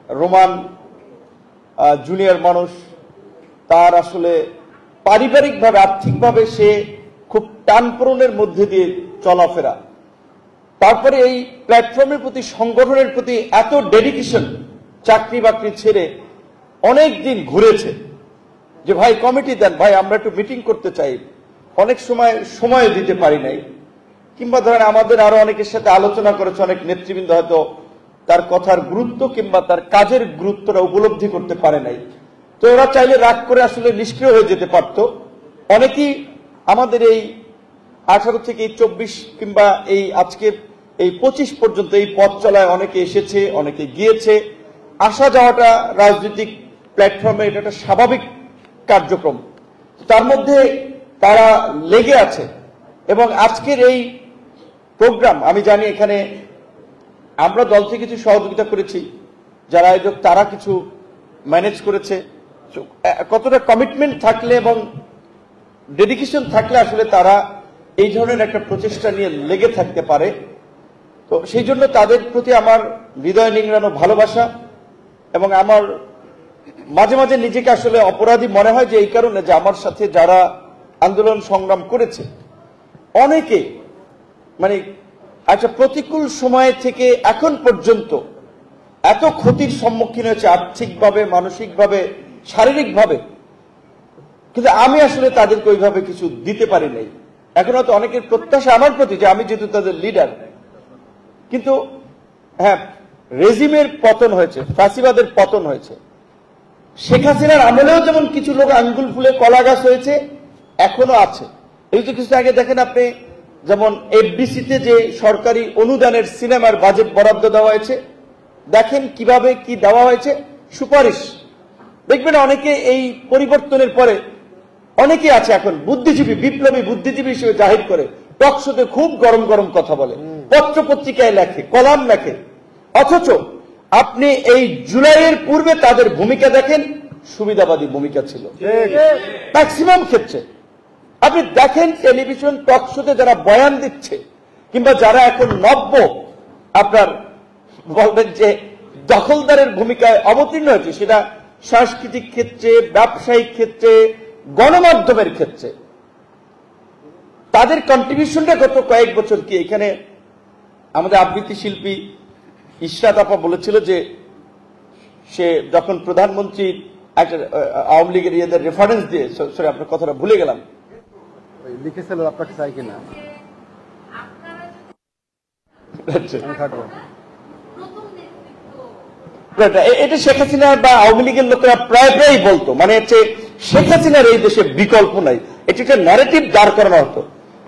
Roman junior মানুষ, তার আসলে পারিবারিকভাবে আর্থিকভাবে সে খুব টানপূরণের মধ্যে দিয়ে চলাফেরা, তারপরে এই প্ল্যাটফর্মের প্রতি, সংগঠনের প্রতি এত ডেডিকেশন, চাকরি বাকরি ছেড়ে অনেক দিন ঘুরেছে যে ভাই কমিটি দেন, ভাই আমরা একটু মিটিং করতে চাই, অনেক সময় দিতে পারি নাই, কিংবা ধরেন আমাদের আরো অনেকের সাথে আলোচনা করেছে, অনেক নেতৃবৃন্দ হয়তো তার কথার গুরুত্ব কিংবা তার কাজের গুরুত্বটা উপলব্ধি করতে পারে নাই। তো ওরা চাইলে রাগ করে আসলে নিষ্ক্রিয় হয়ে যেতে পারত। অনেকেই আমাদের এই 18 থেকে 24 কিংবা এই আজকের এই 25 পর্যন্ত এই পথ চলায় অনেকে এসেছে, অনেকে গিয়েছে। আসা যাওয়াটা রাজনৈতিক প্ল্যাটফর্মে এটা একটা স্বাভাবিক কার্যক্রম, তার মধ্যে তারা লেগে আছে। এবং আজকের এই প্রোগ্রাম, আমি জানি এখানে আমরা দল থেকে কিছু সহযোগিতা করেছি, যারা আয়োজক তারা কিছু ম্যানেজ করেছে। কতটা কমিটমেন্ট থাকলে এবং ডেডিকেশন থাকলে আসলে তারা এই ধরনের একটা প্রচেষ্টা নিয়ে লেগে থাকতে পারে। তো সেই জন্য তাদের প্রতি আমার হৃদয় নিংড়ানো ভালোবাসা, এবং আমার মাঝে মাঝে নিজেকে আসলে অপরাধী মনে হয় যে এই কারণে যে আমার সাথে যারা আন্দোলন সংগ্রাম করেছে অনেকে মানে একটা প্রতিকূল সময় থেকে এখন পর্যন্ত এত ক্ষতির সম্মুখীন হয়েছে, আর্থিকভাবে, মানসিকভাবে, শারীরিকভাবে, কিন্তু আমি আসলে তাদেরকে ওইভাবে কিছু দিতে পারি নাই। এখন হয়তো অনেকের প্রত্যাশা আমার প্রতি যে আমি যেহেতু তাদের লিডার, কিন্তু হ্যাঁ, রেজিমের পতন হয়েছে, ফ্যাসিবাদের পতন হয়েছে। শেখ হাসিনার আমলেও যেমন কিছু লোক আঙ্গুল ফুলে কলা গাছ হয়েছে, এখনো আছে। এই যে কিছু আগে দেখেন আপনি, যেমন এফডিসিতে যে সরকারি অনুদানের সিনেমার বাজেট বরাদ্দ দেওয়া হয়েছে, দেখেন কিভাবে কি দেওয়া হয়েছে, সুপারিশ দেখবেন। অনেকে এই পরিবর্তনের পরে অনেকে আছে এখন বুদ্ধিজীবী, বিপ্লবী বুদ্ধিজীবী হিসেবে জাহির করে, টকশোতে খুব গরম গরম কথা বলে, পত্র পত্রিকায় লেখে, কলাম লেখে, অথচ আপনি এই জুলাইয়ের পূর্বে তাদের ভূমিকা দেখেন, সুবিধাবাদী ভূমিকা ছিল ম্যাক্সিমাম ক্ষেত্রে। আপনি দেখেন টেলিভিশন টকশোতে যারা বয়ান দিচ্ছে, কিংবা যারা এখন নব্য আপনার বলবেন যে দখলদারের ভূমিকায় অবতীর্ণ হয়েছে, সেটা সাংস্কৃতিক ক্ষেত্রে, ব্যবসায়িক ক্ষেত্রে, গণমাধ্যমের ক্ষেত্রে, তাদের কন্ট্রিবিউশনটা গত কয়েক বছর কি। এখানে আমাদের আবৃত্তি শিল্পী ইশরাত আপা বলেছিল যে সে যখন প্রধানমন্ত্রী একটা আওয়ামী লীগের ইয়েদের রেফারেন্স দিয়ে, সরি আপনার কথাটা ভুলে গেলাম, লিখেছিল আপনাকে চাই কিনা, এটা শেখ হাসিনা বা আওয়ামী লীগের লোকেরা প্রায় প্রায় বলতো, মানে হচ্ছে শেখ হাসিনার এই দেশে বিকল্প নাই। এটা একটা ন্যারেটিভ দাঁড় করানো হতো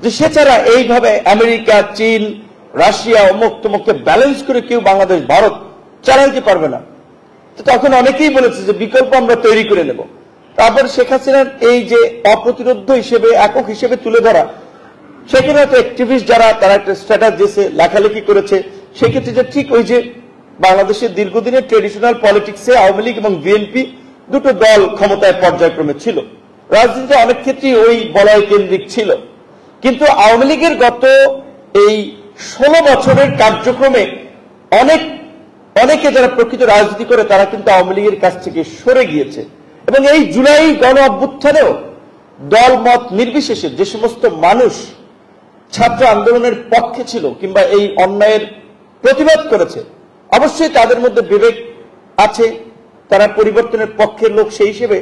যে সে ছাড়া এইভাবে আমেরিকা, চীন, রাশিয়া, অমুক তমুককে ব্যালেন্স করে কেউ বাংলাদেশ, ভারত চালাইতে পারবে না। তখন অনেকেই বলেছে যে বিকল্প আমরা তৈরি করে নেব। তারপর শেখ হাসিনার এই যে অপ্রতিরোধ্য হিসেবে, একক হিসেবে তুলে ধরা, সেখানে হয়তো অ্যাক্টিভিস্ট যারা, তারা একটা স্ট্যাটাস দিয়েছে, লেখালেখি করেছে। সেক্ষেত্রে যে ঠিক ওই যে বাংলাদেশের দীর্ঘদিনের ট্রেডিশনাল পলিটিক্সে আওয়ামী লীগ এবং বিএনপি দুটো দল ক্ষমতায় পর্যায়ক্রমে ছিল, রাজনীতিতে অনেক ক্ষেত্রেই ওই বলয় কেন্দ্রিক ছিল। কিন্তু আওয়ামী লীগের গত এই 16 বছরের কার্যক্রমে অনেকে যারা প্রকৃত রাজনীতি করে তারা কিন্তু আওয়ামী লীগের কাছ থেকে সরে গিয়েছে। এবং এই জুলাই গণ অভ্যুত্থানেও দল মত নির্বিশেষে যে সমস্ত মানুষ ছাত্র আন্দোলনের পক্ষে ছিল কিংবা এই অন্যায়ের প্রতিবাদ করেছে, অবশ্যই তাদের মধ্যে বিবেক আছে, তারা পরিবর্তনের পক্ষের লোক। সেই হিসেবে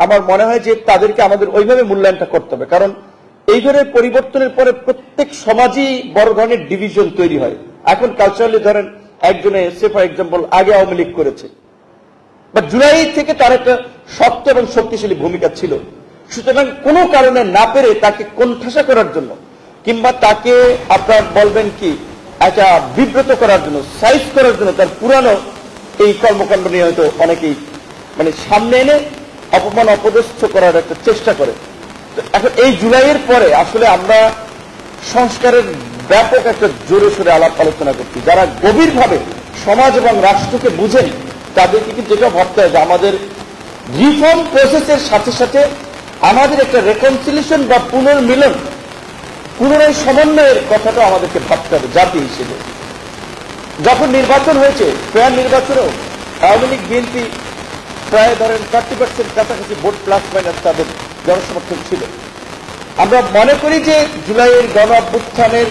আমার মনে হয় যে তাদেরকে আমাদের ওইভাবে মূল্যায়নটা করতে হবে, কারণ এই ধরনের পরিবর্তনের পরে প্রত্যেক সমাজই বড় ধরনের ডিভিশন তৈরি হয়। এখন কালচারালি ধরেন একজনে সে ফর এক্সাম্পল আগে আওয়ামী লীগ করেছে, বা জুলাই থেকে তার একটা শক্ত এবং শক্তিশালী ভূমিকা ছিল। সুতরাং কোনো কারণে না পেরে তাকে কোণঠাসা করার জন্য, কিংবা তাকে আপনার বলবেন কি একটা বিব্রত করার জন্য, সাইজ করার জন্য তার পুরানো এই কর্মকাণ্ড নিয়ে হয়তো অনেকেই মানে সামনে এনে অপমান অপদস্থ করার একটা চেষ্টা করে। এখন এই জুলাইয়ের পরে আসলে আমরা সংস্কারের ব্যাপক একটা জোরে সোরে আলাপ আলোচনা করছি। যারা গভীরভাবে সমাজ এবং রাষ্ট্রকে বুঝেন তাদেরকে কিন্তু যেটা ভাবতে হয় যে আমাদের রিফর্ম প্রসেসের সাথে সাথে আমাদের একটা রেকনসিলিয়েশন বা পুনর্মিলন, পুনরায় সমন্বয়ের কথাটা আমাদেরকে ভাবতে হবে জাতি হিসেবে। যখন নির্বাচন হয়েছে, ফেয়ার নির্বাচনেও আওয়ামী লীগ বিএনপি প্রায় ধরেন 30% কাছাকাছি ভোট প্লাস মাইনাস তাদের জনসমর্থন ছিল। আমরা মনে করি যে জুলাইয়ের গণ অভ্যুত্থানের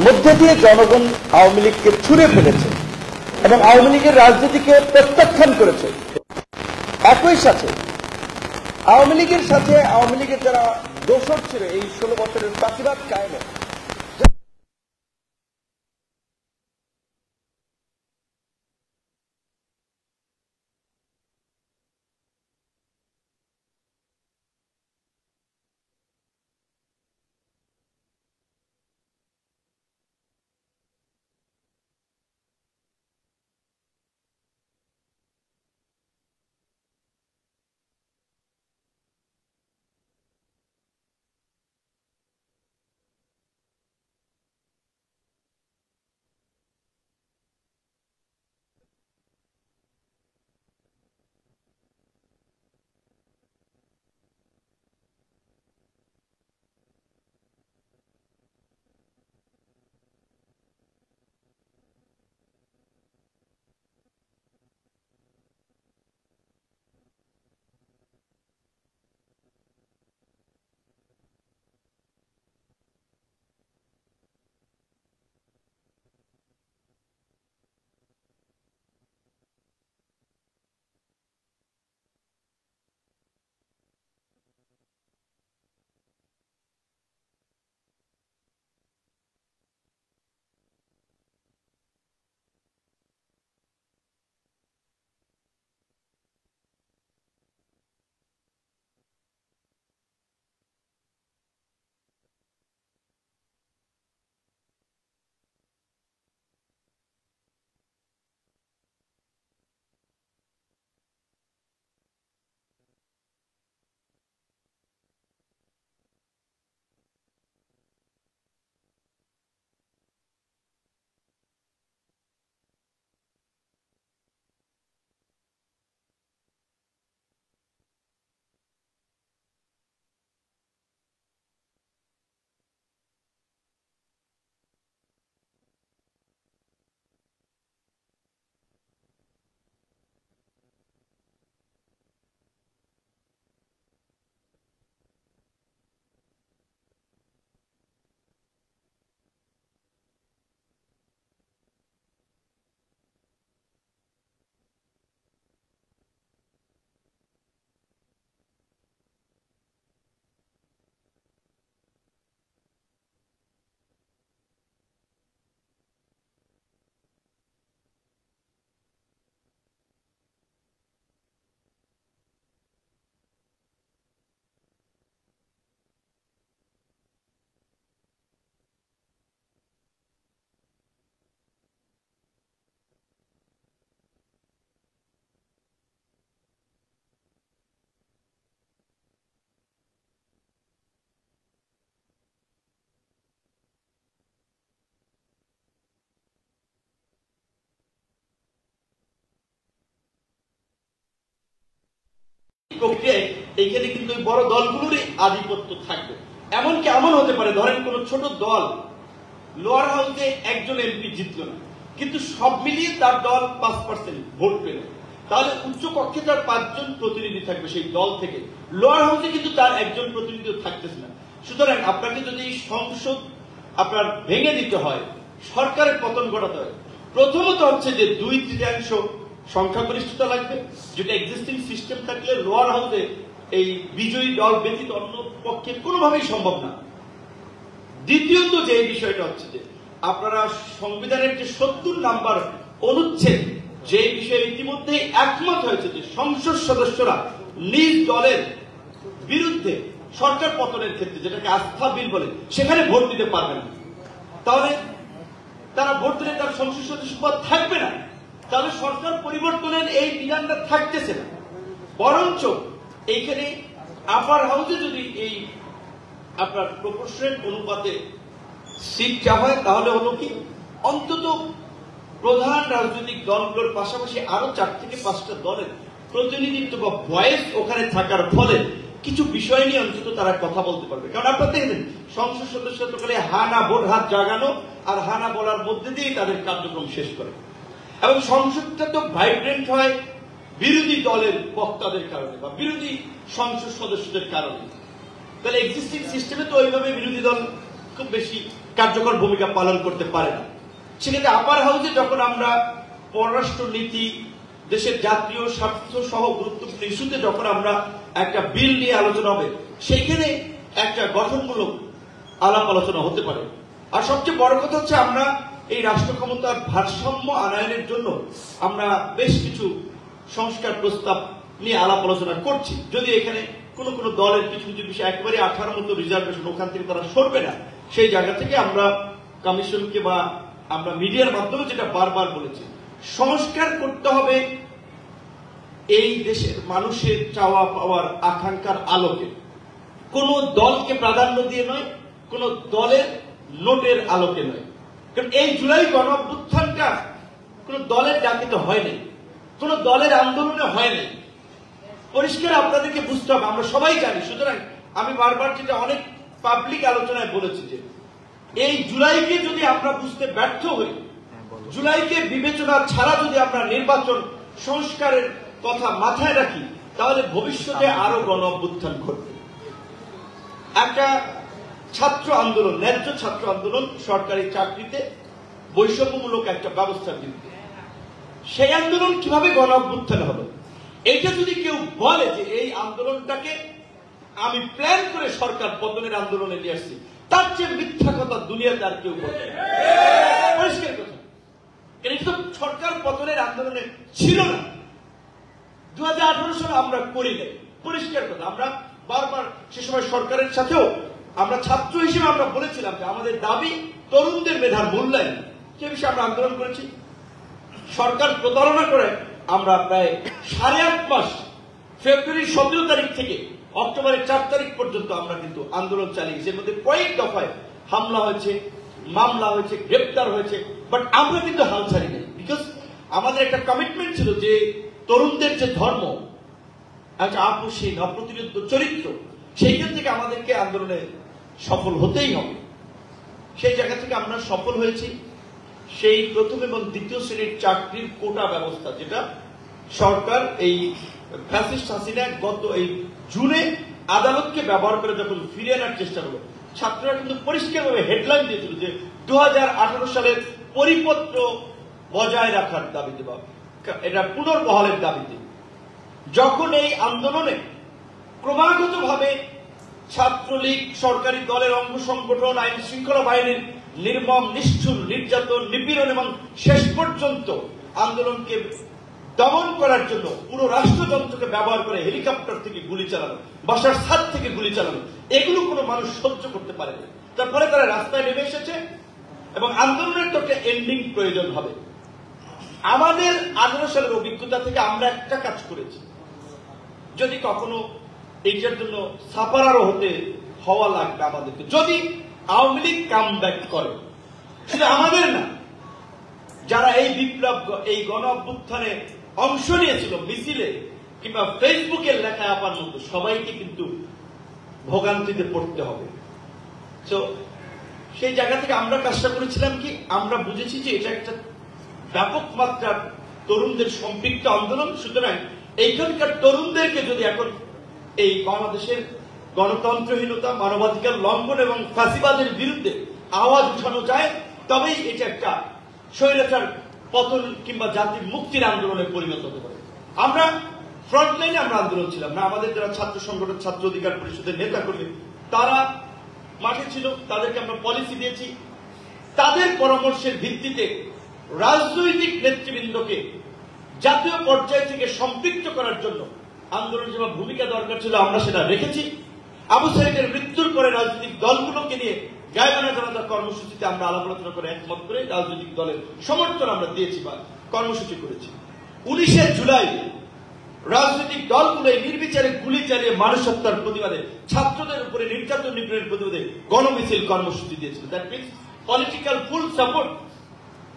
মধ্যে দিয়ে জনগণ আওয়ামী লীগকে ছুঁড়ে ফেলেছে এবং আওয়ামী লীগের রাজনীতিকে প্রত্যাখ্যান করেছে। একই সাথে আওয়ামী লীগের যারা দোসর ছিল এই 16 বছরের ফাঁসিবাদ কায়েমে, প্রক্রিয়ায় এইখানে কিন্তু ওই বড় দলগুলোরই আধিপত্য থাকবে। এমনকি এমন হতে পারে, ধরেন কোন ছোট দল লোয়ার হাউসে একজন এমপি জিতল না, কিন্তু সব মিলিয়ে তার দল 5% ভোট পেল, তাহলে উচ্চ কক্ষে তার 5 জন প্রতিনিধি থাকবে সেই দল থেকে, লোয়ার হাউসে কিন্তু তার একজন প্রতিনিধি থাকতেছে না। সুতরাং আপনাকে যদি সংসদ আপনার ভেঙে দিতে হয়, সরকারের পতন ঘটাতে হয়, প্রথমত হচ্ছে যে 2/3 সংখ্যাগরিষ্ঠতা লাগবে, যেটা এক্সিস্টিং সিস্টেম থাকলে লোয়ার হাউসে এই বিজয়ী দল ব্যতীত অন্য পক্ষে কোনোভাবেই সম্ভব না। দ্বিতীয়ত যে বিষয়টা হচ্ছে যে আপনারা সংবিধানের যে 70 নম্বর অনুচ্ছেদ, যে বিষয়ে ইতিমধ্যে একমত হয়েছে যে সংসদ সদস্যরা নিজ দলের বিরুদ্ধে সরকার পতনের ক্ষেত্রে, যেটাকে আস্থা বিল বলে, সেখানে ভোট দিতে পারবে না। তাহলে তারা ভোট দিলে তার সংসদ সদস্য পদ থাকবে না, তাহলে সরকার পরিবর্তনের এই বিধানটা থাকতেছে না। বরঞ্চ এইখানে আপার হাউসে যদি এই আপনার প্রপোর্শনাল অনুপাতে সিট যা হয়, তাহলে হলো কি অন্তত প্রধান রাজনৈতিক দলগুলোর পাশাপাশি আরো 4 থেকে 5টা দলের প্রতিনিধিত্ব বা ভয়েস ওখানে থাকার ফলে কিছু বিষয় নিয়ে অন্তত তারা কথা বলতে পারবে। কারণ আপনারা দেখবেন সংসদ সদস্য তো খালি হা না ভোট হাত জাগানো আর হা না বলার মধ্যে দিয়ে তাদের কার্যক্রম শেষ করে। এবং সংসদটা তো ভাইব্রেন্ট হয় বিরোধী দলের বক্তাদের কারণে বা বিরোধী সংসদ সদস্যদের কারণে। তাহলে এক্সিস্টিং সিস্টেমে তো ওইভাবে বিরোধী দল খুব বেশি কার্যকর ভূমিকা পালন করতে পারে না। সেক্ষেত্রে আপার হাউসে যখন আমরা পররাষ্ট্র নীতি, দেশের জাতীয় স্বার্থ সহ গুরুত্বপূর্ণ ইস্যুতে যখন আমরা একটা বিল নিয়ে আলোচনা হবে, সেইখানে একটা গঠনমূলক আলাপ আলোচনা হতে পারে। আর সবচেয়ে বড় কথা হচ্ছে আমরা এই রাষ্ট্র ক্ষমতার ভারসাম্য আনয়নের জন্য আমরা বেশ কিছু সংস্কার প্রস্তাব নিয়ে আলাপ আলোচনা করছি। যদি এখানে কোন কোন দলের কিছু কিছু বিষয় একেবারে 18 মতো রিজার্ভেশন ওখান থেকে তারা সরবে না, সেই জায়গা থেকে আমরা কমিশনকে বা আমরা মিডিয়ার মাধ্যমে যেটা বারবার বলেছি, সংস্কার করতে হবে এই দেশের মানুষের চাওয়া পাওয়ার আকাঙ্ক্ষার আলোকে, কোন দলকে প্রাধান্য দিয়ে নয়, কোন দলের নোটের আলোকে নয়। কারণ এই জুলাই গণ অভ্যুত্থানটা কোন দলের ডাকিতে হয় নাই, কোন দলের আন্দোলনে হয় নাই। পরিষ্কার আপনাদেরকে বুঝতে হবে, আমরা সবাই জানি। সুতরাং আমি বারবার যেটা অনেক পাবলিক আলোচনায় বলেছি যে এই জুলাইকে যদি আমরা বুঝতে ব্যর্থ হই, জুলাইকে বিবেচনা ছাড়া যদি আমরা নির্বাচন সংস্কারের কথা মাথায় রাখি, তাহলে ভবিষ্যতে আরো গণ অভ্যুত্থান ঘটবে। একটা ছাত্র আন্দোলন, ন্যায্য ছাত্র আন্দোলন, সরকারি চাকরিতে বৈষম্যমূলক একটা ব্যবস্থার বিরুদ্ধে, সেই আন্দোলন কিভাবে গণ অভ্যুত্থান হবে? এটা যদি কেউ বলে যে এই আন্দোলনটাকে আমি প্ল্যান করে সরকার পতনের আন্দোলনে নিয়ে আসছি, তার চেয়ে মিথ্যা কথা দুনিয়াতে আর কেউ বলে। পরিষ্কার কথা, এটা তো সরকার পতনের আন্দোলনে ছিল না। 2018 সালে আমরা করি নাই, পরিষ্কার কথা। আমরা বারবার সে সময় সরকারের সাথেও আমরা ছাত্র হিসেবে আমরা বলেছিলাম যে আমাদের দাবি তরুণদের মেধার মূল্যায়ন, সে বিষয়ে আমরা আন্দোলন করেছি। সরকার প্রতারণা করে আমরা প্রায় 8.5 মাস, ফেব্রুয়ারি 17 তারিখ থেকে অক্টোবরের 4 তারিখ পর্যন্ত আমরা কিন্তু আন্দোলন চালিয়েছি। এর মধ্যে কয়েক দফায় হামলা হয়েছে, মামলা হয়েছে, গ্রেপ্তার হয়েছে, বাট আমরা কিন্তু হাল ছাড়ি নাই। বিকজ আমাদের একটা কমিটমেন্ট ছিল যে তরুণদের যে ধর্ম, একটা আপোষহীন অপ্রতিরোধ চরিত্র, সেইখান থেকে আমাদেরকে আন্দোলনে সফল হতেই হবে। সেই জায়গা থেকে আমরা সফল হয়েছি। সেই প্রথম এবং দ্বিতীয় শ্রেণীর চাকরির কোটা ব্যবস্থা, যেটা সরকার এই ফ্যাসিস্ট হাসিনা গত এই জুনে আদালতকে ব্যবহার করে যখন ফিরে আনার চেষ্টা করলো, ছাত্ররা কিন্তু পরিষ্কারভাবে হেডলাইন দিয়েছিল যে 2018 সালের পরিপত্র বজায় রাখার দাবিতে বা এটা পুনর্বহালের দাবিতে। যখন এই আন্দোলনে ক্রমাগতভাবে ছাত্রলীগ, সরকারি দলের অঙ্গ সংগঠন, আইন শৃঙ্খলা বাহিনীর নির্মম নিষ্ঠুর নির্যাতন, নিপীড়ন এবং শেষ পর্যন্ত আন্দোলনকে দমন করার জন্য পুরো রাষ্ট্রযন্ত্রকে ব্যবহার করে হেলিকপ্টার থেকে গুলি চালানো, বাসার ছাদ থেকে গুলি চালানো, এগুলো কোনো মানুষ সহ্য করতে পারে না। তারপরে তারা রাস্তায় নেমে এসেছে এবং আন্দোলনের তো একটা এন্ডিং প্রয়োজন হবে। আমাদের 18 সালের অভিজ্ঞতা থেকে আমরা একটা কাজ করেছি, যদি কখনো এইটার জন্য সাফারারও হওয়া লাগবে আমাদেরকে, যদি আওয়ামী লীগ কাম ব্যাক করে, শুধু আমাদের না, যারা এই বিপ্লব, এই গণ অভ্যুত্থানে অংশ নিয়েছিল, মিছিলে কিংবা ফেসবুকে লেখায় আপার মতো সবাইকে কিন্তু ভোগান্তিতে পড়তে হবে। তো সেই জায়গা থেকে আমরা কাজটা করেছিলাম কি, আমরা বুঝেছি যে এটা একটা ব্যাপক মাত্রার তরুণদের সম্পৃক্ত আন্দোলন। সুতরাং এইখানকার তরুণদেরকে যদি এখন এই বাংলাদেশের গণতন্ত্রহীনতা, মানবাধিকার লঙ্ঘন এবং ফাঁসিবাদের বিরুদ্ধে আওয়াজ উঠানো যায়, তবেই এটা একটা স্বৈরাচার পতন কিংবা জাতির মুক্তির আন্দোলনে পরিণত হতে পারে। আমরা ফ্রন্টলাইনে আমরা আন্দোলন ছিলাম না, আমাদের যারা ছাত্র সংগঠন, ছাত্র অধিকার পরিষদের নেতা কর্মী, তারা মাঠে ছিল, তাদেরকে আমরা পলিসি দিয়েছি। তাদের পরামর্শের ভিত্তিতে রাজনৈতিক নেতৃবৃন্দকে জাতীয় পর্যায় থেকে সম্পৃক্ত করার জন্য আন্দোলন যেভাবে ভূমিকা দরকার ছিল আমরা সেটা রেখেছি। আবু সাইদের মৃত্যুর পরে রাজনৈতিক দলগুলোকে নিয়ে গায়েবানা জনতা কর্মসূচিতে আমরা আলাপ আলোচনা করে একমত করে রাজনৈতিক দলের সমর্থন আমরা দিয়েছি বা কর্মসূচি করেছি। 19 জুলাই রাজনৈতিক দলগুলো নির্বিচারে গুলি চালিয়ে মানুষ হত্যার প্রতিবাদে, ছাত্রদের উপরে নির্যাতন নিপীড়নের প্রতিবাদে গণমিছিল কর্মসূচি দিয়েছিল। That means political full support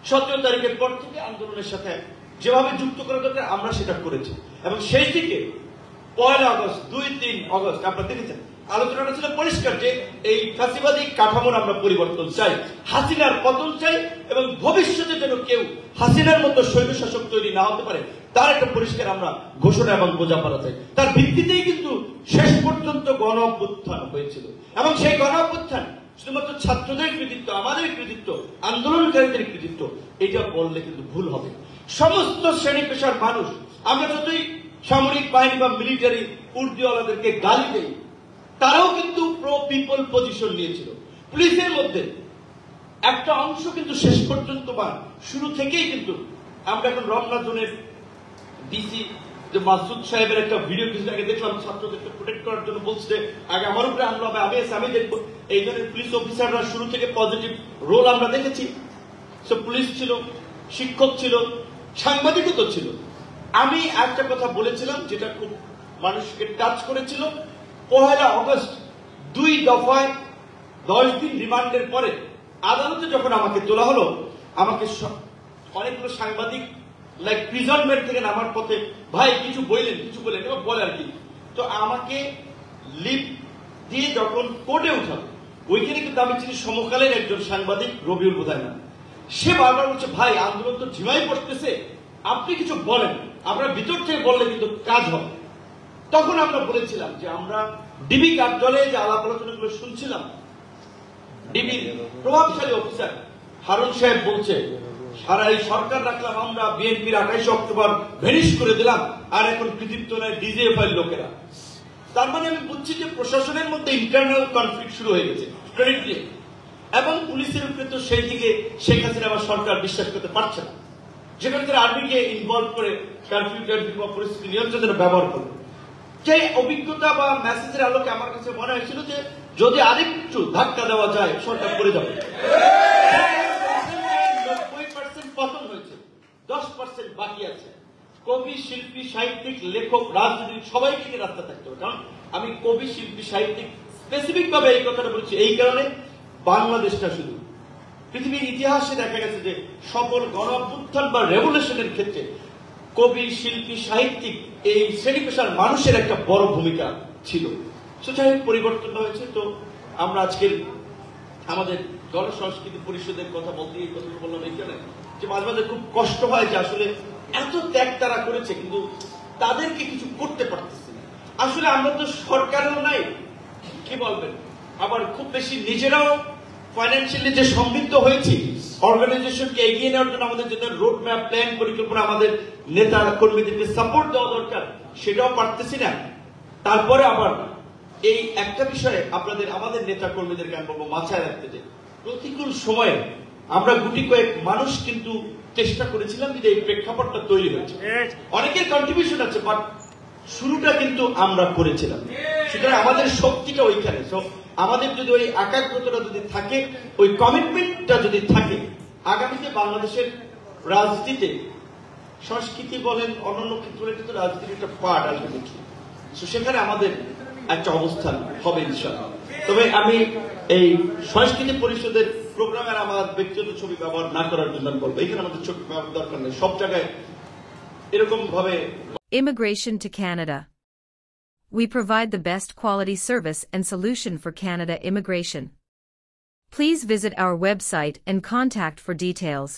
17 তারিখের পর থেকে আন্দোলনের সাথে যেভাবে যুক্ত করা দরকার আমরা সেটা করেছি। এবং সেই থেকে 1 আগস্ট, 2-3 আগস্ট আপনারা দেখেছেন আলোচনাটা ছিল পরিষ্কার যে এই ফ্যাসিবাদী কাঠামোর আমরা পরিবর্তন চাই, হাসিনার পতন চাই, এবং ভবিষ্যতে যেন কেউ হাসিনার মতো স্বৈরশাসক তৈরি না হতে পারে তার একটা পরিষ্কার আমরা ঘোষণা এবং বোঝাপড়া চাই। তার ভিত্তিতেই কিন্তু শেষ পর্যন্ত গণ অভ্যুত্থান হয়েছিল, এবং সেই গণ অভ্যুত্থান শুধুমাত্র ছাত্রদের কৃতিত্ব, আমাদের কৃতিত্ব, আন্দোলনকারীদের কৃতিত্ব, এটা বললে কিন্তু ভুল হবে। সমস্ত শ্রেণী পেশার মানুষ, আমরা যতই সামরিক বাহিনী বা মিলিটারি উর্দিওয়ালাদেরকে গালি দেই, তারাও কিন্তু প্রো পিপল পজিশন নিয়েছিল। পুলিশের মধ্যে একটা অংশ কিন্তু শেষ পর্যন্ত বা শুরু থেকেই কিন্তু, আমরা এখন রমনা জোনের ডিসি যে মাসুদ সাহেবের একটা ভিডিও কিছুদিন আগে দেখলাম, ছাত্রদেরকে প্রোটেক্ট করার জন্য বলছে আগে আমার উপরে আনলো হবে, আমি দেখবো। এই ধরনের পুলিশ অফিসাররা শুরু থেকে পজিটিভ রোল আমরা দেখেছি। পুলিশ ছিল, শিক্ষক ছিল, সাংবাদিকও তো ছিল। আমি একটা কথা বলেছিলাম যেটা খুব মানুষকে টাচ করেছিল, 1 আগস্ট 2 দফায় 10 দিন রিমান্ডের পরে আদালতে যখন আমাকে তোলা হলো, আমাকে অনেকগুলো সাংবাদিক লাইক প্রিজনমেন্ট থেকে নামার পথে ভাই কিছু বললেন এবার বলে আর কি। তো আমাকে লিভ দিয়ে যখন কোর্টে উঠালো, ওইখানে কিন্তু আমি চিনি সমকালের একজন সাংবাদিক রবিউল বোধায় না, সে বারবার বলছে ভাই আন্দোলন তো ঝিমাই পড়তেছে, আপনি কিছু বলেন, আমরা ভিতর থেকে বললে কিন্তু কাজ হবে। তখন আমরা বলেছিলাম যে আমরা ডিবি কার্যালয়ে যে আলাপ আলোচনাগুলো শুনছিলাম, ডিবির প্রভাবশালী অফিসার হারুন সাহেব বলছে সারা এই সরকার রাখলাম আমরা, বিএনপির 28 অক্টোবর ভেনিশ করে দিলাম, আর এখন কৃতিত্ব নেয় ডিজিএফআই লোকেরা। তার মানে আমি বুঝছি যে প্রশাসনের মধ্যে ইন্টারনাল কনফ্লিক্ট শুরু হয়ে গেছে ক্রেডিট দিয়ে, এবং পুলিশের উপরে তো সেই দিকে শেখ হাসিনা বা সরকার বিশ্বাস করতে পারছে না, যেখানে তারা আর্মিকে ইনভলভ করে কারফিউ বা পরিস্থিতি নিয়ন্ত্রণের ব্যবহার করবে। সেই অভিজ্ঞতা বা মেসেজের আলোকে আমার কাছে মনে হয়েছিল যে যদি আরেকটু ধাক্কা দেওয়া যায় সরকার পড়ে যাবে। 90% পতন হয়েছে, 10% বাকি আছে। কবি, শিল্পী, সাহিত্যিক, লেখক, রাজনীতিক সবাইকে নিয়ে রাস্তা থাকতে হবে। কারণ আমি কবি, শিল্পী, সাহিত্যিক স্পেসিফিক ভাবে এই কথাটা বলছি এই কারণে, বাংলাদেশটা শুধু পৃথিবীর ইতিহাসে দেখা গেছে যে সকল গণ অভ্যুত্থান বা রেভলিউশনের ক্ষেত্রে কবি, শিল্পী, সাহিত্যিক এই শ্রেণী পেশার মানুষের একটা বড় ভূমিকা ছিল। যাই পরিবর্তন হয়েছে। তো আমরা আজকের আমাদের গণসংস্কৃতি পরিষদের কথা বলতে এই কথা বললাম এইখানে যে মাঝে মাঝে খুব কষ্ট হয় যে আসলে এত ত্যাগ তারা করেছে কিন্তু তাদেরকে কিছু করতে পারতেছে না। আসলে আমরা তো সরকারও নাই, কি বলবেন, আবার খুব বেশি নিজেরাও ফাইন্যান্সিয়ালি যে সমৃদ্ধ হয়েছি, অর্গানাইজেশনকে এগিয়ে নেওয়ার জন্য আমাদের যেটা রোড ম্যাপ, প্ল্যান, পরিকল্পনা, আমাদের নেতা কর্মীদেরকে সাপোর্ট দেওয়া দরকার, সেটাও পারতেছি না। তারপরে আবার এই একটা বিষয়ে আপনাদের আমাদের নেতা কর্মীদেরকে আমি বলবো মাথায় রাখতে, যে প্রতিকূল সময়ে আমরা গুটি কয়েক মানুষ কিন্তু চেষ্টা করেছিলাম যে এই প্রেক্ষাপটটা তৈরি হয়েছে। অনেকের কন্ট্রিবিউশন আছে, বাট শুরুটা কিন্তু আমরা করেছিলাম। সুতরাং আমাদের শক্তিটা ওইখানে। আমাদের যদি ওই একাগ্রতাটা যদি থাকে, ওই কমিটমেন্টটা যদি থাকে, আগামীতে বাংলাদেশের রাজনীতিতে সংস্কৃতি বলেন, অন্যান্য ক্ষেত্রে কিন্তু রাজনীতির একটা পার্ট আলটিমেটলি, সেখানে আমাদের একটা অবস্থান হবে ইনশাআল্লাহ। তবে আমি এই সংস্কৃতি পরিষদের প্রোগ্রামের আমার ব্যক্তিগত ছবি ব্যবহার না করার জন্য বলবো, এখানে আমাদের ছবি ব্যবহার দরকার নেই, সব জায়গায় এরকম ভাবে। Immigration to Canada. We provide the best quality service and solution for Canada immigration. Please visit our website and contact for details.